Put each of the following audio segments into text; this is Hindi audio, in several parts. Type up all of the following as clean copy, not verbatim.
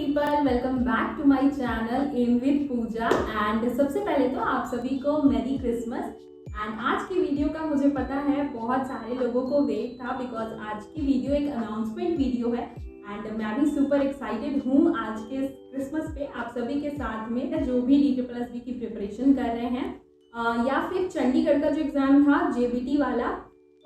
People, welcome back to my channel am with Pooja. And सबसे पहले तो आप सभी को मैरी क्रिसमस। एंड आज की वीडियो का मुझे पता है बहुत सारे लोगों को वेट था, बिकॉज आज की वीडियो एक अनाउंसमेंट वीडियो है एंड मैं भी सुपर एक्साइटेड हूँ आज के क्रिसमस पे आप सभी के साथ में जो भी DSSB की प्रिपरेशन कर रहे हैं या फिर चंडीगढ़ का जो एग्ज़ाम था JBT वाला,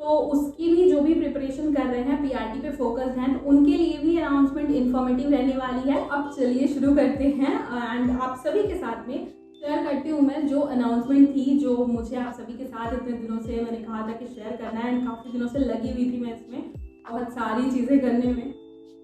तो उसकी भी जो भी प्रिपरेशन कर रहे हैं PRT पे फोकस्ड हैं, तो उनके लिए भी अनाउंसमेंट इन्फॉर्मेटिव रहने वाली है। अब चलिए शुरू करते हैं एंड आप सभी के साथ में शेयर करती हूँ मैं जो अनाउंसमेंट थी, जो मुझे आप सभी के साथ इतने दिनों से मैंने कहा था कि शेयर करना है एंड काफ़ी दिनों से लगी हुई थी मैं इसमें बहुत सारी चीज़ें करने में।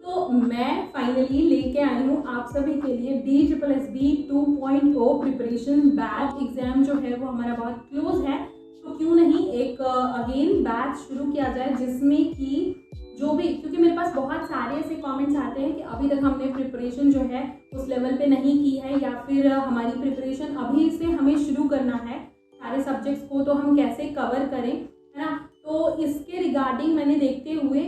तो मैं फाइनली लेके आई हूँ आप सभी के लिए DSSB 2.0 प्रिपरेशन बैच। एग्ज़ाम जो है वो हमारा बहुत क्लोज है, तो क्यों नहीं एक अगेन बैच शुरू किया जाए जिसमें कि जो भी, क्योंकि मेरे पास बहुत सारे ऐसे कमेंट्स आते हैं कि अभी तक हमने प्रिपरेशन जो है उस लेवल पे नहीं की है, या फिर हमारी प्रिपरेशन अभी से हमें शुरू करना है, सारे सब्जेक्ट्स को तो हम कैसे कवर करें, है ना। तो इसके रिगार्डिंग मैंने देखते हुए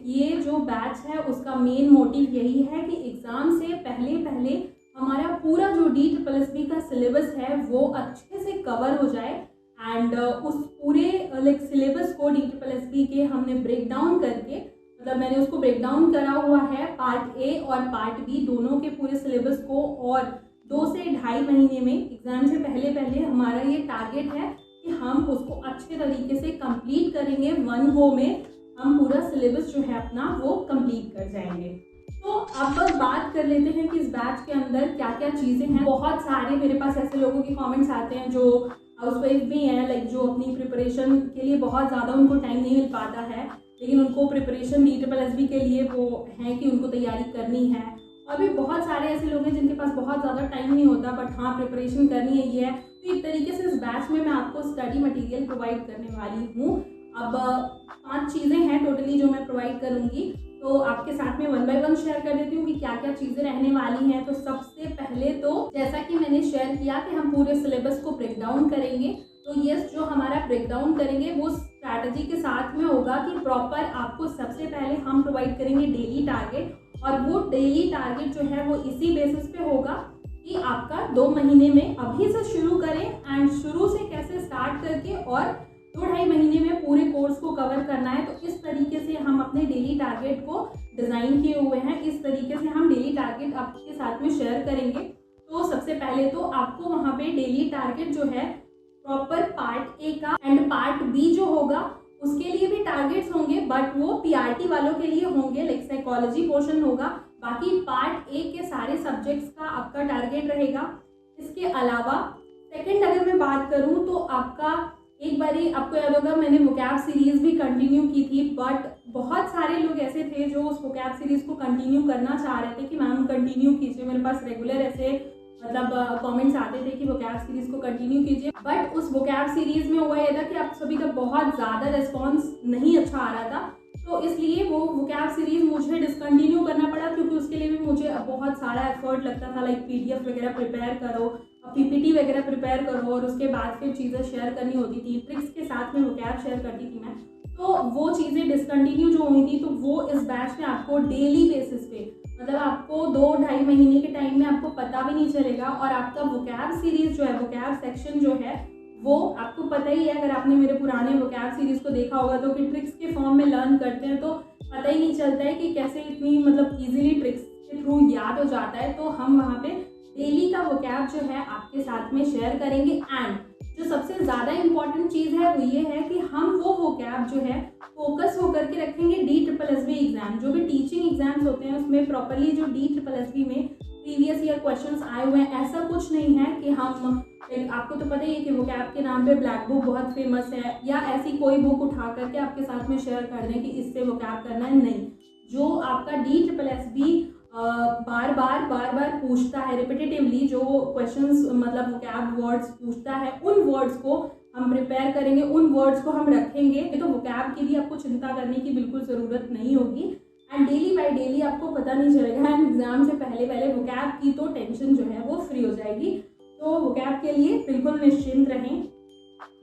ये जो बैच है उसका मेन मोटिव यही है कि एग्ज़ाम से पहले हमारा पूरा जो DSSB का सिलेबस है वो अच्छे से कवर हो जाए एंड उस पूरे सिलेबस को DSSB के हमने ब्रेक डाउन करके, मतलब मैंने उसको ब्रेक डाउन करा हुआ है पार्ट ए और पार्ट बी दोनों के पूरे सिलेबस को, और 2 से 2.5 महीने में एग्ज़ाम से पहले हमारा ये टारगेट है कि हम उसको अच्छे तरीके से कंप्लीट करेंगे। 1 गो में हम पूरा सिलेबस जो है अपना वो कंप्लीट कर जाएंगे। तो अब बात कर लेते हैं कि इस बैच के अंदर क्या क्या चीज़ें हैं। बहुत सारे मेरे पास ऐसे लोगों के कमेंट्स आते हैं जो हाउसवाइफ भी हैं, जो अपनी प्रिपरेशन के लिए बहुत ज़्यादा उनको टाइम नहीं मिल पाता है, लेकिन उनको प्रिपरेशन DSSB के लिए वो है कि उनको तैयारी करनी है। और भी बहुत सारे ऐसे लोग हैं जिनके पास बहुत ज़्यादा टाइम नहीं होता बट हाँ प्रिपरेशन करनी है ये है। तो एक तरीके से इस बैच में मैं आपको स्टडी मटेरियल प्रोवाइड करने वाली हूँ। अब 5 चीज़ें हैं टोटली जो मैं प्रोवाइड करूँगी, तो आपके साथ में 1 बाय 1 शेयर कर देती हूँ कि क्या क्या चीज़ें रहने वाली हैं। तो सबसे पहले तो जैसा कि मैंने शेयर किया कि हम पूरे सिलेबस को ब्रेक डाउन करेंगे, तो यस जो हमारा ब्रेक डाउन करेंगे वो स्ट्रैटेजी के साथ में होगा कि प्रॉपर आपको सबसे पहले हम प्रोवाइड करेंगे डेली टारगेट, और वो डेली टारगेट जो है वो इसी बेसिस पे होगा कि आपका 2 महीने में अभी से शुरू करें एंड शुरू से कैसे स्टार्ट करके और 2-2.5 महीने में पूरे कोर्स को कवर करना है। तो इस तरीके से हम अपने डेली टारगेट को डिज़ाइन किए हुए हैं, इस तरीके से हम डेली टारगेट आपके साथ में शेयर करेंगे। तो सबसे पहले तो आपको वहाँ पे डेली टारगेट जो है प्रॉपर पार्ट ए का एंड पार्ट बी जो होगा उसके लिए भी टारगेट्स होंगे, बट वो PRT वालों के लिए होंगे, साइकोलॉजी पोर्शन होगा। बाकी पार्ट ए के सारे सब्जेक्ट्स का आपका टारगेट रहेगा। इसके अलावा सेकंड अगर मैं बात करूं तो आपका एक बारी आपको याद होगा मैंने वोकैब सीरीज़ भी कंटिन्यू की थी, बट बहुत सारे लोग ऐसे थे जो उस वोकैब सीरीज़ को कंटिन्यू करना चाह रहे थे कि मैम कंटिन्यू कीजिए। मेरे पास रेगुलर ऐसे कमेंट्स आते थे कि वोकैब सीरीज़ को कंटिन्यू कीजिए, बट उस वोकैब सीरीज़ में हुआ यह था कि आप सभी का बहुत ज़्यादा रिस्पॉन्स नहीं अच्छा आ रहा था, तो इसलिए वो वोकैब सीरीज़ मुझे डिसकंटिन्यू करना पड़ा, क्योंकि उसके लिए भी मुझे बहुत सारा एफर्ट लगता था। PDF वगैरह प्रिपेयर करो, PPT वगैरह प्रिपेयर करो और उसके बाद फिर चीज़ें शेयर करनी होती थी, ट्रिक्स के साथ में वोकैब शेयर करती थी मैं। तो वो चीज़ें डिसकंटिन्यू जो हुई थी, तो वो इस बैच में आपको डेली बेसिस पे, मतलब आपको 2-2.5 महीने के टाइम में आपको पता भी नहीं चलेगा, और आपका वोकैब सीरीज़ जो है, वोकैब सेक्शन जो है वो आपको पता ही है, अगर आपने मेरे पुराने वोकैब सीरीज़ को देखा होगा तो कि ट्रिक्स के फॉर्म में लर्न करते हैं तो पता ही नहीं चलता है कि कैसे इतनी ईजिली ट्रिक्स के थ्रू याद हो जाता है। तो हम वहाँ पे डेली का वोकैब जो है आपके साथ में शेयर करेंगे। एंड जो सबसे ज़्यादा इम्पॉर्टेंट चीज़ है वो ये है कि हम वो वोकैब जो है फोकस होकर के रखेंगे DSSB एग्ज़ाम, जो भी टीचिंग एग्जाम्स होते हैं उसमें प्रॉपरली जो DSSB में प्रीवियस ईयर क्वेश्चंस आए हुए हैं। ऐसा कुछ नहीं है कि हम आपको तो पता ही है कि वोकैब के नाम पे ब्लैक बुक बहुत फेमस है, या ऐसी कोई बुक उठा करके आपके साथ में शेयर कर दें कि इससे वोकैब करना है, नहीं। जो आपका DSSB बार बार पूछता है रिपीटेटिवली, जो क्वेश्चंस मतलब वोकैब वर्ड्स पूछता है, उन वर्ड्स को हम प्रिपेयर करेंगे, उन वर्ड्स को हम रखेंगे। तो वोकैब की भी आपको चिंता करने की बिल्कुल ज़रूरत नहीं होगी एंड डेली बाय डेली आपको पता नहीं चलेगा एंड एग्जाम से पहले वोकैब की तो टेंशन जो है वो फ्री हो जाएगी। तो वोकैब के लिए बिल्कुल निश्चिंत रहें।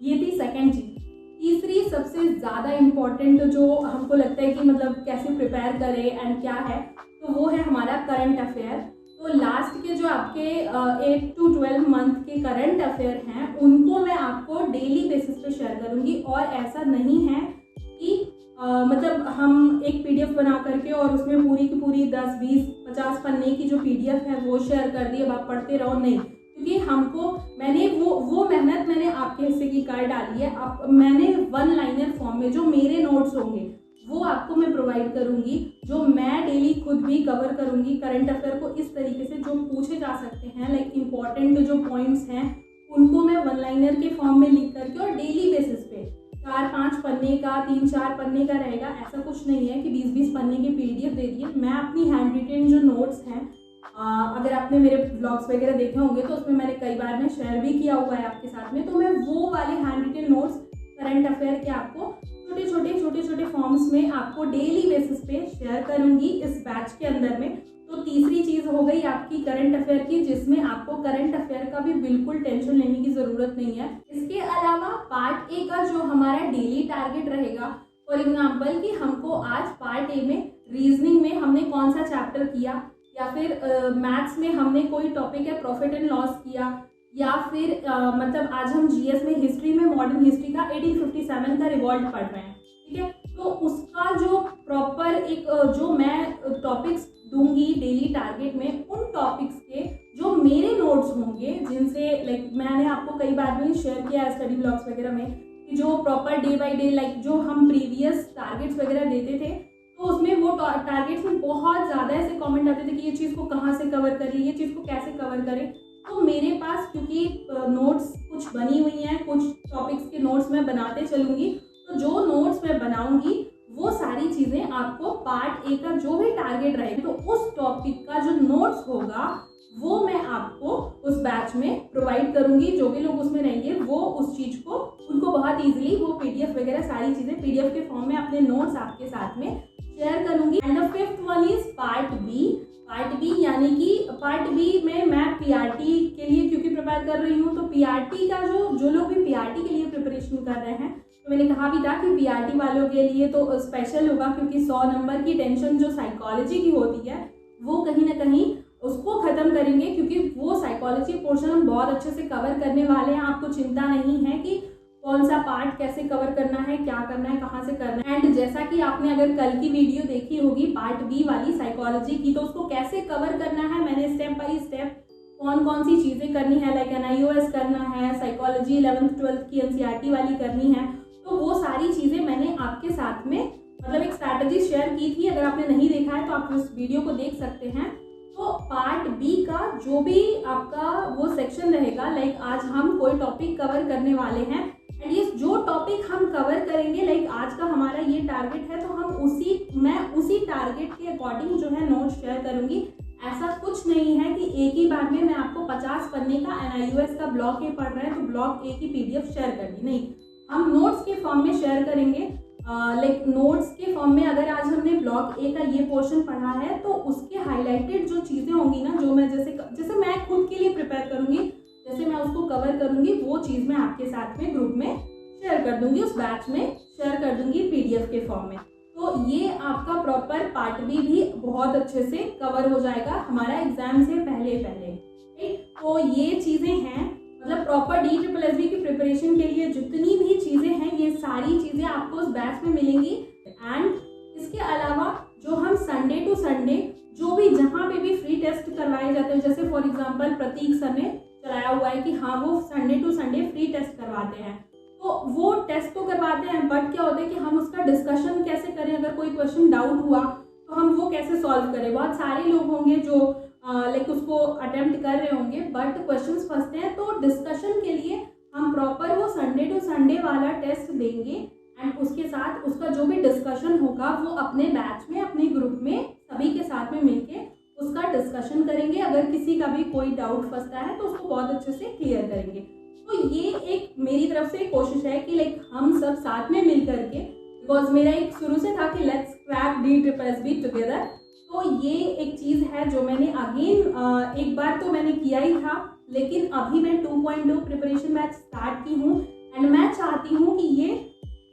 ये थी सेकेंड चीज़। तीसरी सबसे ज़्यादा इम्पॉर्टेंट जो हमको लगता है कि मतलब कैसे प्रिपेयर करें एंड क्या है, तो वो है हमारा करंट अफेयर। तो लास्ट के जो आपके 8 to 12 मंथ के करंट अफेयर हैं उनको मैं आपको डेली बेसिस पे शेयर करूँगी। और ऐसा नहीं है कि मतलब हम एक पीडीएफ बना करके और उसमें पूरी की पूरी 10, 20, 50 पन्ने की जो पीडीएफ है वो शेयर कर दी, अब आप पढ़ते रहो, नहीं। क्योंकि हमको मैंने वो मेहनत मैंने आपके हिस्से की कर डाली है। अब मैंने वन लाइनर फॉर्म में जो मेरे नोट्स होंगे वो आपको मैं प्रोवाइड करूंगी, जो मैं डेली खुद भी कवर करूंगी करंट अफेयर को इस तरीके से जो पूछे जा सकते हैं, लाइक इम्पॉर्टेंट जो पॉइंट्स हैं उनको मैं वन लाइनर के फॉर्म में लिख करके और डेली बेसिस पे 4-5 पन्ने का, 3-4 पन्ने का रहेगा। ऐसा कुछ नहीं है कि 20-20 पन्ने की पीडीएफ दे दी है। मैं अपनी हैंड रिटेन जो नोट्स हैं, अगर आपने मेरे ब्लॉग्स वगैरह देखे होंगे तो उसमें मैंने कई बार में शेयर भी किया हुआ है आपके साथ में, तो मैं वो वाले hand retain notes current affair के आपको छोटे छोटे फॉर्म्स में आपको डेली बेसिस पे शेयर करूंगी इस बैच के अंदर में। तो तीसरी चीज़ हो गई आपकी करंट अफेयर की, जिसमें आपको करंट अफेयर का भी बिल्कुल टेंशन लेने की ज़रूरत नहीं है। इसके अलावा पार्ट ए का जो हमारा डेली टारगेट रहेगा, फॉर एग्जाम्पल कि हमको आज पार्ट ए में रीजनिंग में हमने कौन सा चैप्टर किया, या फिर मैथ्स में हमने कोई टॉपिक है प्रॉफिट एंड लॉस किया, या फिर मतलब आज हम जीएस में हिस्ट्री में मॉडर्न हिस्ट्री का 1857 का रिवॉल्ट पढ़ रहे हैं, ठीक है। तो उसका जो प्रॉपर एक जो मैं टॉपिक्स दूंगी डेली टारगेट में, उन टॉपिक्स के जो मेरे नोट्स होंगे, जिनसे लाइक मैंने आपको कई बार भी शेयर किया है स्टडी ब्लॉग्स वगैरह में, कि जो proper day by day like जो हम प्रीवियस टारगेट्स वगैरह देते थे, तो उसमें वो टारगेट्स में बहुत ज़्यादा ऐसे कमेंट आते थे कि ये चीज़ को कहाँ से कवर करें, ये चीज़ को कैसे कवर करें। तो मेरे पास क्योंकि नोट्स कुछ बनी हुई हैं, कुछ टॉपिक्स के नोट्स मैं बनाते चलूँगी, तो जो नोट्स मैं बनाऊँगी वो सारी चीज़ें आपको पार्ट ए का जो भी टारगेट रहेगा, तो उस टॉपिक का जो नोट्स होगा वो मैं आपको उस बैच में प्रोवाइड करूँगी। जो भी लोग उसमें रहेंगे वो उस चीज़ को उनको बहुत ईजिली वो पीडीएफ वगैरह सारी चीज़ें पीडीएफ के फॉर्म में अपने नोट्स आपके साथ में शेयर करूँगी। And the fifth one is part B. Part B यानी कि पार्ट बी में मैं पीआरटी के लिए क्योंकि प्रिपेयर कर रही हूँ, तो पीआरटी का जो लोग भी पीआरटी के लिए प्रिपरेशन कर रहे हैं, तो मैंने कहा भी था कि पीआरटी वालों के लिए तो स्पेशल होगा, क्योंकि 100 नंबर की टेंशन जो साइकोलॉजी की होती है वो कहीं ना कहीं उसको ख़त्म करेंगे, क्योंकि वो साइकोलॉजी पोर्शन हम बहुत अच्छे से कवर करने वाले हैं। आपको चिंता नहीं है कि कौन सा पार्ट कैसे कवर करना है, क्या करना है, कहाँ से करना है। एंड जैसा कि आपने अगर कल की वीडियो देखी होगी पार्ट बी वाली साइकोलॉजी की, तो उसको कैसे कवर करना है मैंने स्टेप बाय स्टेप कौन कौन सी चीज़ें करनी है, लाइक NIOS करना है, साइकोलॉजी 11th 12th की NCERT वाली करनी है, तो वो सारी चीज़ें मैंने आपके साथ में मतलब एक स्ट्रैटेजी शेयर की थी। अगर आपने नहीं देखा है तो आप उस वीडियो को देख सकते हैं। तो पार्ट बी का जो भी आपका वो सेक्शन रहेगा, लाइक आज हम कोई टॉपिक कवर करने वाले हैं, एंड ये जो टॉपिक हम कवर करेंगे, लाइक आज का हमारा ये टारगेट है, तो मैं उसी टारगेट के अकॉर्डिंग जो है नोट शेयर करूंगी। ऐसा कुछ नहीं है कि एक ही बार में मैं आपको 50 पन्ने का NIOS का ब्लॉक ए पढ़ रहे हैं तो ब्लॉक ए की पीडीएफ शेयर करनी, नहीं, हम नोट्स के फॉर्म में शेयर करेंगे। लाइक नोट्स के फॉर्म में अगर आज हमने ब्लॉक ए का ये पोर्शन पढ़ा है, तो उसके हाईलाइटेड जो चीज़ें होंगी ना, जो मैं जैसे मैं खुद के लिए प्रिपेयर करूंगी, जैसे मैं उसको कवर करूंगी, वो चीज़ मैं आपके साथ में ग्रुप में शेयर कर दूंगी, उस बैच में शेयर कर दूंगी पीडीएफ के फॉर्म में। तो ये आपका प्रॉपर पार्ट बी भी बहुत अच्छे से कवर हो जाएगा हमारा एग्जाम से पहले। तो ये चीज़ें हैं, मतलब प्रॉपर DSSB की प्रिपरेशन के लिए जितनी भी चीज़ें हैं, ये सारी चीज़ें आपको उस बैच में मिलेंगी। एंड इसके अलावा जो हम संडे टू संडे जो भी जहाँ पे भी फ्री टेस्ट करवाए जाते हैं, जैसे फॉर एग्जांपल प्रतीक सर ने चलाया हुआ है कि हाँ वो Sunday to Sunday free test करवाते हैं, तो वो टेस्ट तो करवाते हैं, बट क्या होता है कि हम उसका डिस्कशन कैसे करें, अगर कोई क्वेश्चन डाउट हुआ तो हम वो कैसे सॉल्व करें। बहुत सारे लोग होंगे जो लाइक उसको अटेम्प्ट कर रहे होंगे, बट क्वेश्चंस फंसते हैं, तो डिस्कशन के लिए हम प्रॉपर वो संडे टू संडे वाला टेस्ट देंगे, एंड उसके साथ उसका जो भी डिस्कशन होगा वो अपने बैच में अपने ग्रुप में सभी के साथ में मिलके उसका डिस्कशन करेंगे। अगर किसी का भी कोई डाउट फंसता है तो उसको बहुत अच्छे से क्लियर करेंगे। तो ये एक मेरी तरफ से कोशिश है कि लाइक हम सब साथ में मिल करके, बिकॉज मेरा एक शुरू से था कि लेट्स क्रैक DSSB टुगेदर, तो ये एक चीज़ है जो मैंने अगेन एक बार तो मैंने किया ही था, लेकिन अभी मैं 2.2 प्रिपरेशन बैच स्टार्ट की हूँ, एंड मैं चाहती हूँ कि ये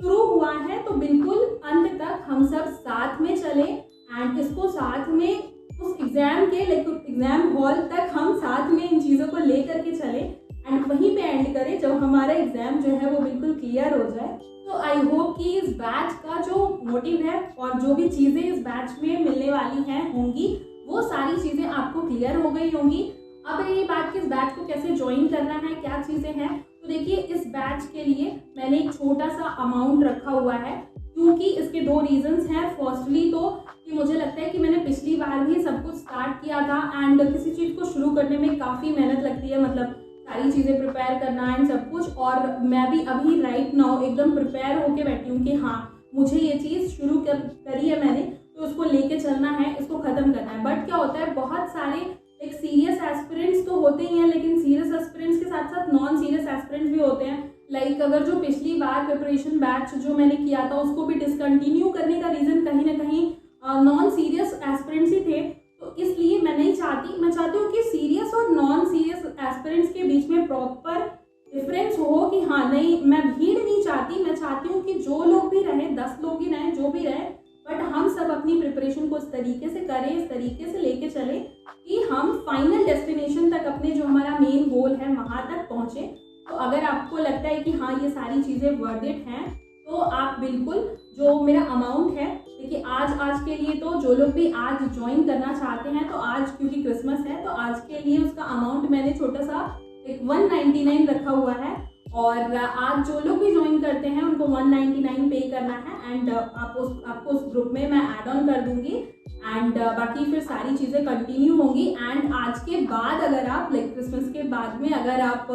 शुरू हुआ है तो बिल्कुल अंत तक हम सब साथ में चलें, एंड इसको साथ में उस एग्ज़ाम के एग्ज़ाम हॉल तक हम साथ में इन चीज़ों को ले करके चले एंड वहीं पे एंड करें जब हमारा एग्ज़ाम जो है वो बिल्कुल क्लियर हो जाए। तो आई होप कि इस बैच का जो मोटिव है और जो भी चीज़ें इस बैच में मिलने वाली हैं होंगी वो सारी चीज़ें आपको क्लियर हो गई होंगी। अब रही बात कि इस बैच को कैसे ज्वाइन करना है, क्या चीज़ें हैं, तो देखिए इस बैच के लिए मैंने एक छोटा सा अमाउंट रखा हुआ है, क्योंकि इसके 2 रीजंस हैं। फर्स्टली तो कि मुझे लगता है कि मैंने पिछली बार भी सब कुछ स्टार्ट किया था एंड किसी चीज़ को शुरू करने में काफ़ी मेहनत लगती है, मतलब सारी चीज़ें प्रिपेयर करना एंड सब कुछ, और मैं भी अभी राइट नाउ एकदम प्रिपेयर होके बैठी हूँ कि हाँ मुझे ये चीज़ शुरू करी है मैंने, तो उसको लेके चलना है, इसको ख़त्म करना है। बट क्या होता है, बहुत सारे एक सीरियस एस्पिरेंट्स तो होते ही हैं, लेकिन सीरियस एस्पिरेंट्स के साथ साथ नॉन सीरियस एस्पिरेंट्स भी होते हैं। लाइक अगर जो पिछली बार प्रिपरेशन बैच जो मैंने किया था उसको भी डिसकंटिन्यू करने का रीज़न कहीं ना कहीं नॉन सीरियस एस्पिरेंट्स ही थे, तो इसलिए मैं चाहती हूँ कि सीरियस और नॉन सीरियस एस्पिरेंट्स के बीच में प्रॉपर डिफरेंस हो कि हाँ नहीं, मैं भीड़ नहीं चाहती, मैं चाहती हूँ कि जो लोग भी रहें, 10 लोग ही रहें, जो भी रहे, बट हम सब अपनी प्रिपरेशन को इस तरीके से करें, इस तरीके से लेके चलें कि हम फाइनल डेस्टिनेशन तक, अपने जो हमारा मेन गोल है वहाँ तक पहुँचे। तो अगर आपको लगता है कि हाँ ये सारी चीज़ें वर्थ इट हैं, तो आप बिल्कुल जो मेरा अमाउंट है, देखिए आज के लिए तो जो लोग भी आज ज्वाइन करना चाहते हैं, तो आज क्योंकि क्रिसमस है तो आज के लिए उसका अमाउंट मैंने छोटा सा एक 199 रखा हुआ है, और आज जो लोग भी ज्वाइन करते हैं उनको 199 पे करना है एंड आपको उस ग्रुप में मैं ऐड ऑन कर दूंगी एंड बाकी फिर सारी चीज़ें कंटिन्यू होंगी। एंड आज के बाद अगर आप क्रिसमस के बाद में अगर आप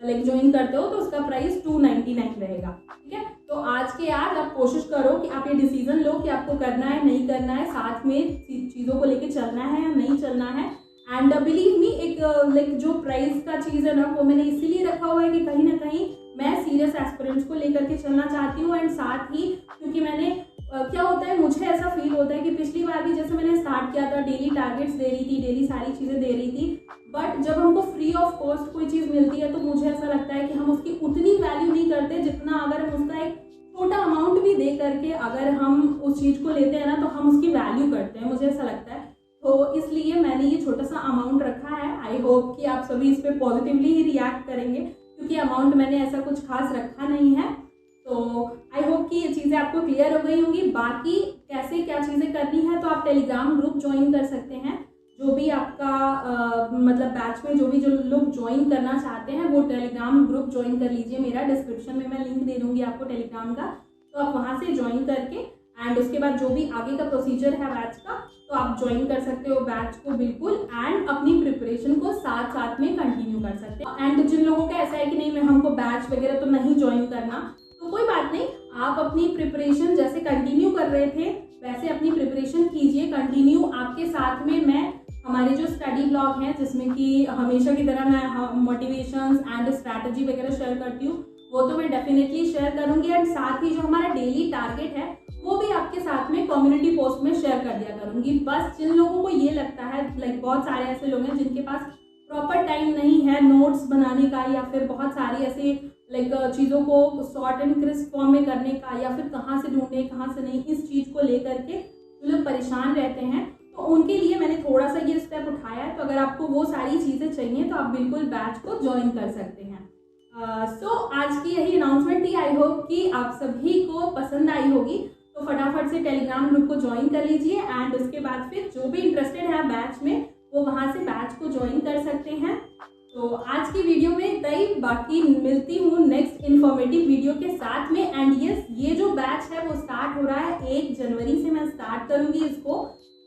ज्वाइन करते हो तो उसका प्राइस 299 रहेगा, ठीक है। तो आज के आज आप कोशिश करो कि आप ये डिसीजन लो कि आपको करना है नहीं करना है, साथ में चीज़ों को लेके चलना है या नहीं चलना है। एंड बिलीव मी, एक जो प्राइस का चीज़ है ना वो मैंने इसीलिए रखा हुआ है कि कहीं ना कहीं मैं सीरियस एस्पिरेंट्स को लेकर के चलना चाहती हूँ। एंड साथ ही क्योंकि मैंने क्या होता है, मुझे ऐसा फील होता है कि पिछली बार भी जैसे मैंने स्टार्ट किया था, डेली टारगेट्स दे रही थी, डेली सारी चीज़ें दे रही थी, बट जब हमको फ्री ऑफ कॉस्ट कोई चीज़ मिलती है तो मुझे ऐसा लगता है कि हम उसकी उतनी वैल्यू नहीं करते जितना अगर हम उसका एक छोटा अमाउंट भी दे करके अगर हम उस चीज़ को लेते हैं ना तो हम उसकी वैल्यू करते हैं, मुझे ऐसा लगता है। तो इसलिए मैंने ये छोटा सा अमाउंट रखा है। आई होप कि आप सभी इस पर पॉजिटिवली ही रिएक्ट करेंगे, क्योंकि अमाउंट मैंने ऐसा कुछ खास रखा नहीं है। तो आई होप कि ये चीज़ें आपको क्लियर हो गई होंगी। बाकी कैसे क्या चीज़ें करनी है, तो आप टेलीग्राम ग्रुप ज्वाइन कर सकते हैं। जो भी आपका मतलब बैच में जो लोग ज्वाइन करना चाहते हैं वो टेलीग्राम ग्रुप ज्वाइन कर लीजिए। मेरा डिस्क्रिप्शन में मैं लिंक दे दूँगी आपको टेलीग्राम का, तो आप वहाँ से ज्वाइन करके एंड उसके बाद जो भी आगे का प्रोसीजर है बैच का, तो आप ज्वाइन कर सकते हो बैच को बिल्कुल, एंड अपनी प्रिपरेशन को साथ साथ में कंटिन्यू कर सकते हैं। एंड जिन लोगों का ऐसा है कि नहीं मैं हमको बैच वगैरह तो नहीं ज्वाइन करना, तो कोई बात नहीं, आप अपनी प्रिपरेशन जैसे कंटिन्यू कर रहे थे वैसे अपनी प्रिपरेशन कीजिए कंटिन्यू। आपके साथ में मैं हमारे जो स्टडी ब्लॉग हैं जिसमें कि हमेशा की तरह मैं मोटिवेशंस एंड स्ट्रैटेजी वगैरह शेयर करती हूँ, वो तो मैं डेफिनेटली शेयर करूँगी। एंड साथ ही जो हमारा डेली टारगेट है वो भी आपके साथ में कम्युनिटी पोस्ट में शेयर कर दिया करूँगी। बस जिन लोगों को ये लगता है, बहुत सारे ऐसे लोग हैं जिनके पास प्रॉपर टाइम नहीं है नोट्स बनाने का, या फिर बहुत सारी ऐसे चीज़ों को शॉर्ट एंड क्रिस्प फॉर्म में करने का, या फिर कहाँ से ढूंढे कहाँ से नहीं, इस चीज़ को लेकर के जो लोग परेशान रहते हैं, तो उनके लिए मैंने थोड़ा सा ये स्टेप उठाया है। तो अगर आपको वो सारी चीज़ें चाहिए तो आप बिल्कुल बैच को ज्वाइन कर सकते हैं। सो आज की यही अनाउंसमेंट थी। आई होप कि आप सभी को पसंद आई होगी, तो फटाफट से टेलीग्राम ग्रुप को ज्वाइन कर लीजिए एंड उसके बाद फिर जो भी इंटरेस्टेड है बैच में वो वहाँ से बैच को ज्वाइन कर सकते हैं। तो आज की वीडियो में इतना ही, बाकी मिलती हूँ नेक्स्ट इन्फॉर्मेटिव वीडियो के साथ में। एंड यस, ये जो बैच है वो स्टार्ट हो रहा है 1 जनवरी से, मैं स्टार्ट करूँगी इसको।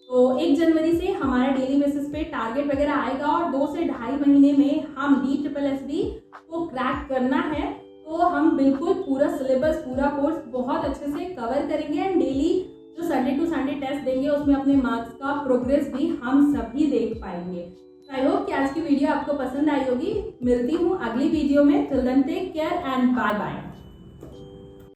तो 1 जनवरी से हमारा डेली बेसिस पे टारगेट वगैरह आएगा और 2 से ढाई महीने में हम DSSB को क्रैक करना है। तो हम बिल्कुल पूरा सिलेबस, पूरा कोर्स बहुत अच्छे से कवर करेंगे एंड डेली जो संडे टू संडे टेस्ट देंगे उसमें अपने मार्क्स का प्रोग्रेस भी हम सभी देख पाएंगे। आई होप कि आज की वीडियो आपको पसंद आई होगी। मिलती हूँ अगली वीडियो में। Till then take care and bye bye.